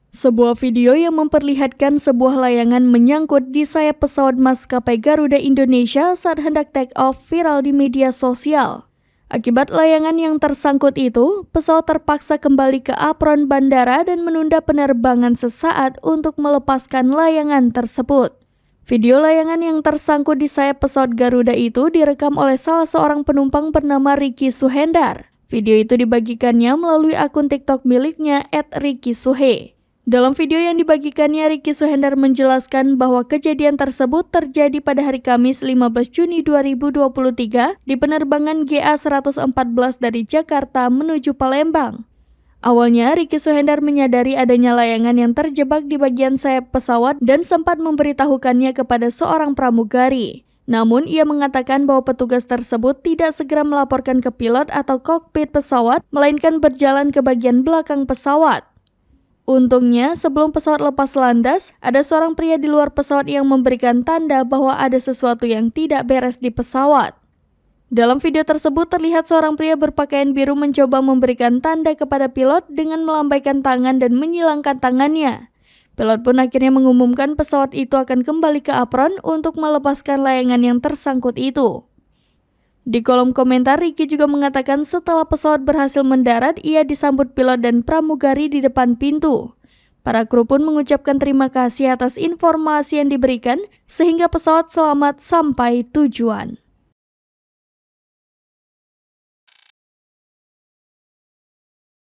Sebuah video yang memperlihatkan sebuah layangan menyangkut di sayap pesawat maskapai Garuda Indonesia saat hendak take off viral di media sosial. Akibat layangan yang tersangkut itu, pesawat terpaksa kembali ke apron bandara dan menunda penerbangan sesaat untuk melepaskan layangan tersebut. Video layangan yang tersangkut di sayap pesawat Garuda itu direkam oleh salah seorang penumpang bernama Ricky Suhendar. Video itu dibagikannya melalui akun TikTok miliknya @RickySuhe. Dalam video yang dibagikannya, Ricky Suhendar menjelaskan bahwa kejadian tersebut terjadi pada hari Kamis 15 Juni 2023 di penerbangan GA114 dari Jakarta menuju Palembang. Awalnya, Ricky Suhendar menyadari adanya layangan yang terjebak di bagian sayap pesawat dan sempat memberitahukannya kepada seorang pramugari. Namun, ia mengatakan bahwa petugas tersebut tidak segera melaporkan ke pilot atau kokpit pesawat, melainkan berjalan ke bagian belakang pesawat. Untungnya, sebelum pesawat lepas landas, ada seorang pria di luar pesawat yang memberikan tanda bahwa ada sesuatu yang tidak beres di pesawat. Dalam video tersebut terlihat seorang pria berpakaian biru mencoba memberikan tanda kepada pilot dengan melambaikan tangan dan menyilangkan tangannya. Pilot pun akhirnya mengumumkan pesawat itu akan kembali ke apron untuk melepaskan layangan yang tersangkut itu. Di kolom komentar, Ricky juga mengatakan setelah pesawat berhasil mendarat, ia disambut pilot dan pramugari di depan pintu. Para kru pun mengucapkan terima kasih atas informasi yang diberikan, sehingga pesawat selamat sampai tujuan.